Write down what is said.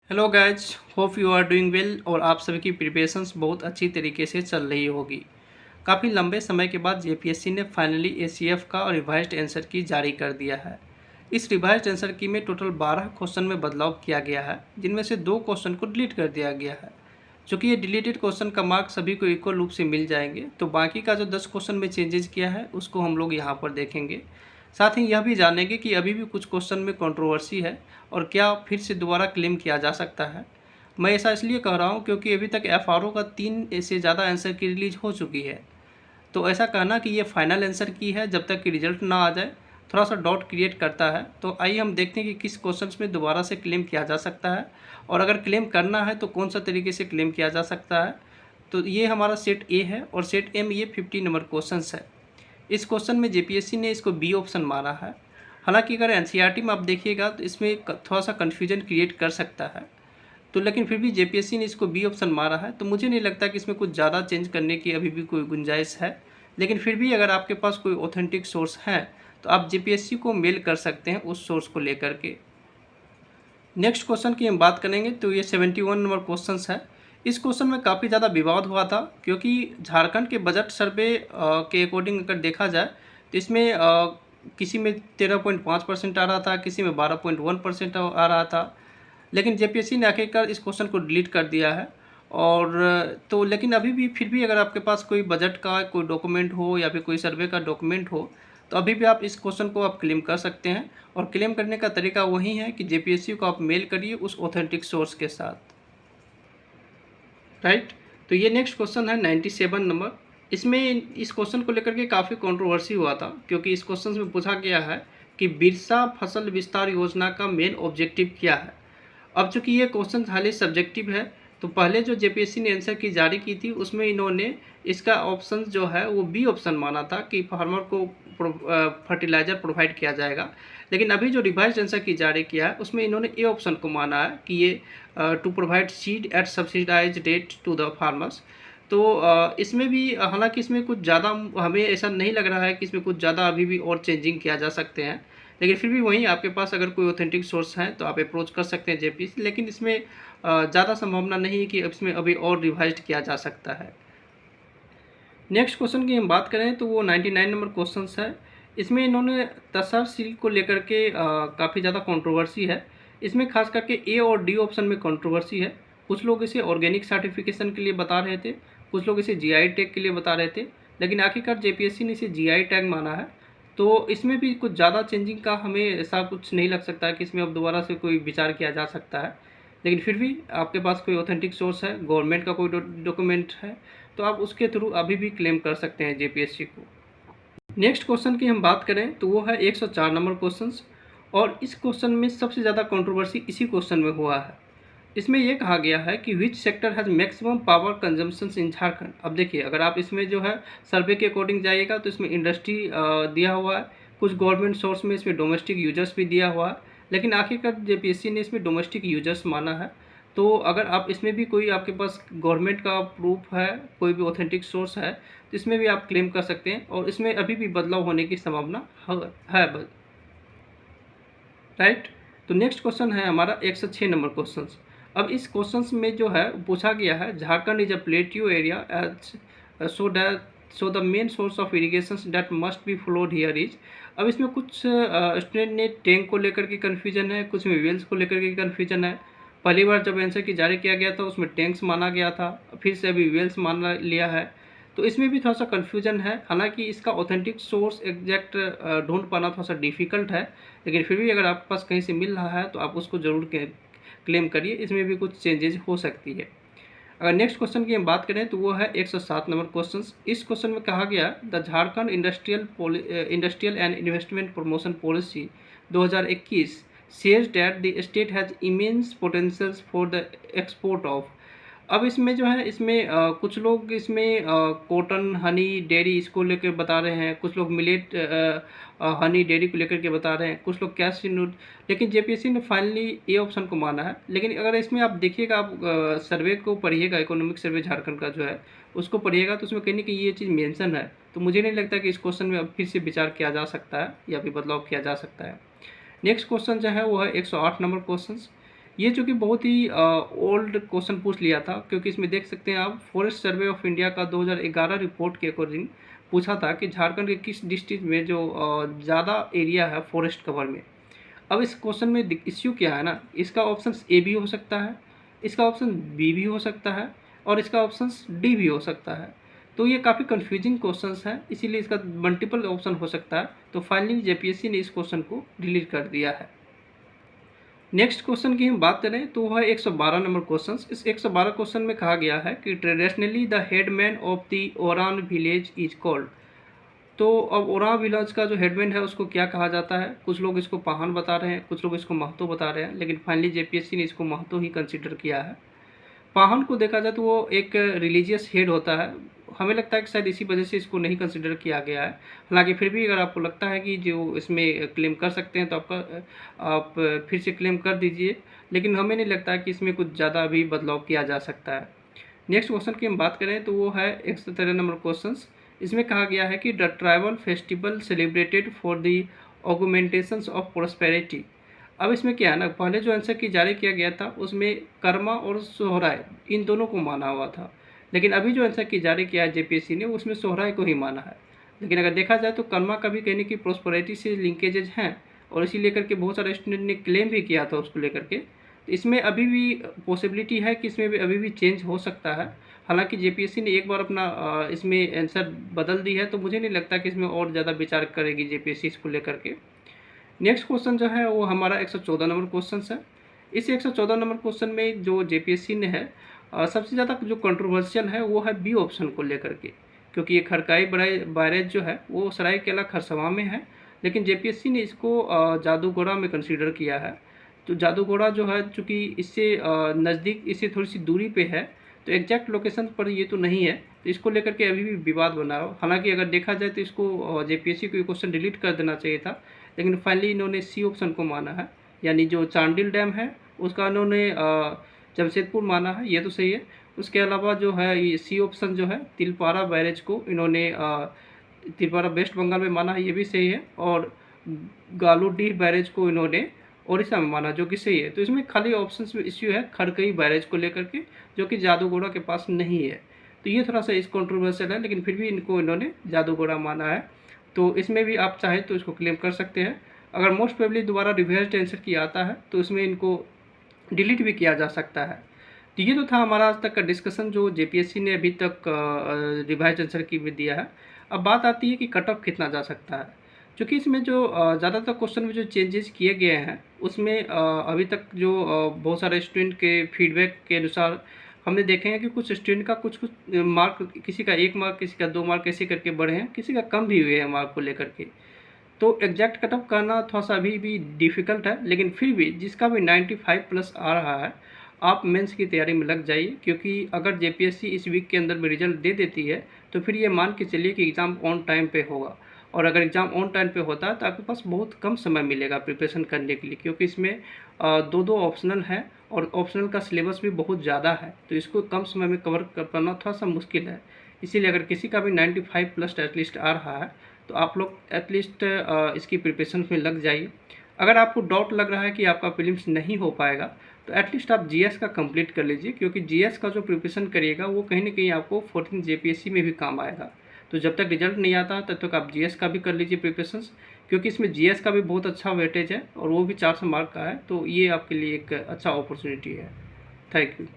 Hello guys, hope you are doing well और आप सभी की प्रिपरेशंस बहुत अच्छी तरीके से चल रही होगी। काफ़ी लंबे समय के बाद जेपीएससी ने फाइनली एसीएफ का रिवाइज्ड आंसर की जारी कर दिया है। इस रिवाइज्ड आंसर की में टोटल 12 क्वेश्चन में बदलाव किया गया है, जिनमें से 2 क्वेश्चन को डिलीट कर दिया गया है। चूँकि ये डिलीटेड क्वेश्चन का मार्क सभी को इक्वल रूप से मिल जाएंगे, तो बाकी का जो 10 क्वेश्चन में चेंजेस किया है उसको हम लोग यहाँ पर देखेंगे। साथ ही यह भी जानेंगे कि अभी भी कुछ क्वेश्चन में कंट्रोवर्सी है और क्या फिर से दोबारा क्लेम किया जा सकता है। मैं ऐसा इसलिए कह रहा हूँ क्योंकि अभी तक एफआरओ का 3 से ज़्यादा आंसर की रिलीज हो चुकी है। तो ऐसा कहना कि ये फाइनल आंसर की है जब तक कि रिजल्ट ना आ जाए, थोड़ा सा डाउट क्रिएट करता है। तो आइए हम देखते हैं कि किस क्वेश्चंस में दोबारा से क्लेम किया जा सकता है, और अगर क्लेम करना है तो कौन सा तरीके से क्लेम किया जा सकता है। तो ये हमारा सेट ए है और सेट ए में ये 50 नंबर क्वेश्चन है। इस क्वेश्चन में जेपीएससी ने इसको बी ऑप्शन माना है। हालांकि अगर एनसीईआरटी में आप देखिएगा तो इसमें थोड़ा सा कन्फ्यूजन क्रिएट कर सकता है, तो लेकिन फिर भी जेपीएससी ने इसको बी ऑप्शन मारा है, तो मुझे नहीं लगता कि इसमें कुछ ज़्यादा चेंज करने की अभी भी कोई गुंजाइश है। लेकिन फिर भी अगर आपके पास कोई ऑथेंटिक सोर्स है तो आप जेपीएससी को मेल कर सकते हैं उस सोर्स को लेकर के। नेक्स्ट क्वेश्चन की हम बात करेंगे तो ये 71 नंबर क्वेश्चन है। इस क्वेश्चन में काफ़ी ज़्यादा विवाद हुआ था, क्योंकि झारखंड के बजट सर्वे के अकॉर्डिंग अगर देखा जाए तो इसमें किसी में 13.5% आ रहा था, किसी में 12.1% आ रहा था। लेकिन जेपीएससी ने आखिरकार इस क्वेश्चन को डिलीट कर दिया है। और तो लेकिन अभी भी फिर भी अगर आपके पास कोई बजट का कोई डॉक्यूमेंट हो या फिर कोई सर्वे का डॉक्यूमेंट हो, तो अभी भी आप इस क्वेश्चन को आप क्लेम कर सकते हैं। और क्लेम करने का तरीका वही है कि जेपीएससी को आप मेल करिए उस ऑथेंटिक सोर्स के साथ, राइट। तो ये नेक्स्ट क्वेश्चन है 97 नंबर। इसमें इस क्वेश्चन को लेकर के काफ़ी कंट्रोवर्सी हुआ था, क्योंकि इस क्वेश्चन में पूछा गया है कि बिरसा फसल विस्तार योजना का मेन ऑब्जेक्टिव क्या है। अब चूंकि ये क्वेश्चन हाईली सब्जेक्टिव है, तो पहले जो जेपीएससी ने आंसर की जारी की थी उसमें इन्होंने इसका ऑप्शन जो है वो बी ऑप्शन माना था कि फार्मर को फर्टिलाइज़र प्रोवाइड किया जाएगा। लेकिन अभी जो रिवाइज्ड आंसर की जारी किया है उसमें इन्होंने ए ऑप्शन को माना है कि ये to provide seed at subsidise rate to the farmers. तो इसमें भी हालांकि इसमें कुछ ज़्यादा हमें ऐसा नहीं लग रहा है कि इसमें कुछ ज़्यादा अभी भी और चेंजिंग किया जा सकते हैं। लेकिन फिर भी वहीं आपके पास अगर कोई ऑथेंटिक सोर्स है तो आप अप्रोच कर सकते हैं जेपीएससी, लेकिन इसमें ज़्यादा संभावना नहीं है कि इसमें अभी और रिवाइज किया जा सकता है। नेक्स्ट क्वेश्चन की हम बात करें तो वो 99 नंबर क्वेश्चन है। इसमें इन्होंने तसर सील को लेकर के काफ़ी ज़्यादा कंट्रोवर्सी है। इसमें खास करके ए और डी ऑप्शन में कंट्रोवर्सी है। कुछ लोग इसे ऑर्गेनिक सर्टिफिकेशन के लिए बता रहे थे, कुछ लोग इसे जीआई टैग के लिए बता रहे थे, लेकिन आखिरकार जेपीएससी ने इसे जीआई टैग माना है। तो इसमें भी कुछ ज़्यादा चेंजिंग का हमें ऐसा कुछ नहीं लग सकता है कि इसमें अब दोबारा से कोई विचार किया जा सकता है। लेकिन फिर भी आपके पास कोई ऑथेंटिक सोर्स है, गवर्नमेंट का कोई डॉक्यूमेंट है, तो आप उसके थ्रू अभी भी क्लेम कर सकते हैं जेपीएससी को। नेक्स्ट क्वेश्चन की हम बात करें तो वो है 104 नंबर क्वेश्चन, और इस क्वेश्चन में सबसे ज़्यादा कंट्रोवर्सी इसी क्वेश्चन में हुआ है। इसमें यह कहा गया है कि which sector has maximum power consumption in Jharkhand. अब देखिए, अगर आप इसमें जो है सर्वे के अकॉर्डिंग जाइएगा तो इसमें इंडस्ट्री दिया हुआ है, कुछ गवर्नमेंट सोर्स में इसमें डोमेस्टिक यूजर्स भी दिया हुआ है, लेकिन आखिरकार जेपीएससी ने इसमें डोमेस्टिक यूजर्स माना है। तो अगर आप इसमें भी कोई आपके पास गवर्नमेंट का प्रूफ है, कोई भी ऑथेंटिक सोर्स है, तो इसमें भी आप क्लेम कर सकते हैं, और इसमें अभी भी बदलाव होने की संभावना है, राइट। तो नेक्स्ट क्वेश्चन है हमारा 106 नंबर क्वेश्चन। अब इस क्वेश्चन में जो है पूछा गया है Jharkhand is a plateau area as so the main source of irrigation that must be flowed here is. अब इसमें कुछ स्टूडेंट ने टैंक को लेकर के कन्फ्यूजन है, कुछ में वेल्स को लेकर के कन्फ्यूजन है। पहली बार जब आंसर की जारी किया गया था उसमें टैंक्स माना गया था, फिर से अभी वेल्स मान लिया है। तो इसमें भी थोड़ा सा कन्फ्यूजन है। हालांकि इसका ऑथेंटिक सोर्स एग्जैक्ट ढूंढ पाना थोड़ा सा डिफ़िकल्ट है, लेकिन फिर भी अगर आपके पास कहीं से मिल रहा है तो आप उसको ज़रूर क्लेम करिए, इसमें भी कुछ चेंजेज हो सकती है। अगर नेक्स्ट क्वेश्चन की हम बात करें तो वो है 107 नंबर क्वेश्चन। इस क्वेश्चन में कहा गया the Jharkhand industrial and investment promotion policy 2021 says that the state has immense potential for the export of. अब इसमें जो है इसमें कुछ लोग इसमें कॉटन, हनी, डेयरी इसको लेकर बता रहे हैं, कुछ लोग मिलेट, हनी, डेयरी को लेकर के बता रहे हैं, कुछ लोग कैश नूड। लेकिन जेपीएससी ने फाइनली ए ऑप्शन को माना है। लेकिन अगर इसमें आप देखिएगा, आप सर्वे को पढ़िएगा, इकोनॉमिक सर्वे झारखंड का जो है उसको पढ़िएगा, तो उसमें कहीं ना कहीं ये चीज़ मेंशन है। तो मुझे नहीं लगता कि इस क्वेश्चन में अब फिर से विचार किया जा सकता है या फिर बदलाव किया जा सकता है। नेक्स्ट क्वेश्चन जो है वो है 108 नंबर क्वेश्चन। ये चूँकि बहुत ही ओल्ड क्वेश्चन पूछ लिया था, क्योंकि इसमें देख सकते हैं आप फॉरेस्ट सर्वे ऑफ इंडिया का 2011 रिपोर्ट के अकॉर्डिंग पूछा था कि झारखंड के किस डिस्ट्रिक्ट में जो ज़्यादा एरिया है फॉरेस्ट कवर में। अब इस क्वेश्चन में इश्यू क्या है ना, इसका ऑप्शन ए भी हो सकता है, इसका ऑप्शन बी भी हो सकता है और इसका ऑप्शन डी भी हो सकता है। तो ये काफ़ी कन्फ्यूजिंग क्वेश्चंस है, इसीलिए इसका मल्टीपल ऑप्शन हो सकता है। तो फाइनली जेपीएससी ने इस क्वेश्चन को डिलीट कर दिया है। नेक्स्ट क्वेश्चन की हम बात करें तो वह 112 नंबर क्वेश्चन। इस 112 क्वेश्चन में कहा गया है कि traditionally the headman of the Ouran village is called. तो अब ओरान विलेज का जो हेडमैन है उसको क्या कहा जाता है? कुछ लोग इसको पाहन बता रहे हैं, कुछ लोग इसको महतो बता रहे हैं, लेकिन फाइनली जेपीएससी ने इसको महतो ही कंसिडर किया है। पाहन को देखा जाए तो वो एक रिलीजियस हेड होता है, हमें लगता है कि शायद इसी वजह से इसको नहीं कंसिडर किया गया है। हालांकि फिर भी अगर आपको लगता है कि जो इसमें क्लेम कर सकते हैं तो आप फिर से क्लेम कर दीजिए, लेकिन हमें नहीं लगता है कि इसमें कुछ ज़्यादा अभी बदलाव किया जा सकता है। नेक्स्ट क्वेश्चन की हम बात करें तो वो है 113 नंबर क्वेश्चन। इसमें कहा गया है कि the tribal festival celebrated for the augmentation of prosperity. अब इसमें क्या है ना, पहले जो आंसर की जारी किया गया था उसमें कर्मा और सोहराय इन दोनों को माना हुआ था, लेकिन अभी जो आंसर की जारी किया है जेपीएससी ने उसमें सोहराय को ही माना है। लेकिन अगर देखा जाए तो कर्मा का भी कहने की प्रोस्पेरिटी से लिंकेजेज हैं और इसी लेकर के बहुत सारे स्टूडेंट ने क्लेम भी किया था उसको लेकर के। तो इसमें अभी भी पॉसिबिलिटी है कि इसमें भी अभी भी चेंज हो सकता है। हालांकि जेपीएससी ने एक बार अपना इसमें आंसर बदल दी है, तो मुझे नहीं लगता कि इसमें और ज़्यादा विचार करेगी जेपीएससी इसको लेकर के। नेक्स्ट क्वेश्चन जो है वो हमारा 114 नंबर क्वेश्चन है। इस 114 नंबर क्वेश्चन में जो जेपीएससी ने है सबसे ज़्यादा जो कंट्रोवर्शियल है वो है बी ऑप्शन को लेकर के, क्योंकि ये खड़काई बैरेज जो है वो सरायकेला खरसावां में है, लेकिन जेपीएससी ने इसको जादूगोड़ा में कंसीडर किया है। तो जादूगोड़ा जो है चूँकि इससे नज़दीक, इससे थोड़ी सी दूरी पे है, तो एग्जैक्ट लोकेशन पर ये तो नहीं है, तो इसको लेकर के अभी भी विवाद बना हो। हालांकि अगर देखा जाए तो इसको जेपीएससी को ये क्वेश्चन डिलीट कर देना चाहिए था, लेकिन फाइनली इन्होंने सी ऑप्शन को माना है, यानी जो चांडिल डैम है उसका इन्होंने जमशेदपुर माना है, ये तो सही है। उसके अलावा जो है ये सी ऑप्शन जो है तिलपारा बैरेज को इन्होंने तिलपारा वेस्ट बंगाल में माना है, ये भी सही है। और गालूडीह बैरेज को इन्होंने ओडिशा में माना, जो कि सही है। तो इसमें खाली ऑप्शन में इश्यू है खड़कई बैरेज को लेकर के, जो कि जादूगोड़ा के पास नहीं है। तो ये थोड़ा सा इस कॉन्ट्रोवर्शियल है, लेकिन फिर भी इनको इन्होंने जादूगोड़ा माना है। तो इसमें भी आप चाहें तो इसको क्लेम कर सकते हैं। अगर मोस्ट प्रोबेबली दोबारा रिवाइज्ड आंसर की आता है तो इसमें इनको डिलीट भी किया जा सकता है। तो ये तो था हमारा आज तक का डिस्कशन जो जेपीएससी ने अभी तक रिवाइज्ड आंसर की भी दिया है। अब बात आती है कि कट ऑफ कितना जा सकता है। क्योंकि इसमें जो ज़्यादातर क्वेश्चन में जो चेंजेस किए गए हैं उसमें अभी तक जो बहुत सारे स्टूडेंट के फीडबैक के अनुसार हमने देखे हैं कि कुछ स्टूडेंट का कुछ मार्क, किसी का 1 मार्क, किसी का 2 मार्क ऐसे करके बढ़े हैं, किसी का कम भी हुए हैं मार्क को लेकर के। तो एग्जैक्ट कट ऑफ करना थोड़ा सा अभी भी डिफ़िकल्ट है, लेकिन फिर भी जिसका भी 95 प्लस आ रहा है आप मेंस की तैयारी में लग जाइए, क्योंकि अगर जेपीएससी इस वीक के अंदर में रिजल्ट दे देती है तो फिर ये मान के चलिए कि एग्ज़ाम ऑन टाइम पे होगा। और अगर एग्ज़ाम ऑन टाइम पे होता है तो आपके पास बहुत कम समय मिलेगा प्रिपरेशन करने के लिए, क्योंकि इसमें 2 ऑप्शनल हैं और ऑप्शनल का सिलेबस भी बहुत ज़्यादा है, तो इसको कम समय में कवर कर पाना थोड़ा सा मुश्किल है। इसीलिए अगर किसी का भी 95 प्लस एटलीस्ट आ रहा है तो आप लोग एटलीस्ट इसकी प्रिपरेशन में लग जाइए। अगर आपको डाउट लग रहा है कि आपका प्रीलिम्स नहीं हो पाएगा तो एटलीस्ट आप जीएस का कंप्लीट कर लीजिए, क्योंकि जीएस का जो प्रिपरेशन करिएगा वो कहीं ना कहीं आपको 14 जेपीएससी में भी काम आएगा। तो जब तक रिजल्ट नहीं आता तब तक आप जीएस का भी कर लीजिए प्रिपरेशंस, क्योंकि इसमें जीएस का भी बहुत अच्छा वेटेज है और वो भी 400 मार्क का है, तो ये आपके लिए एक अच्छा अपॉर्चुनिटी है। Thank you.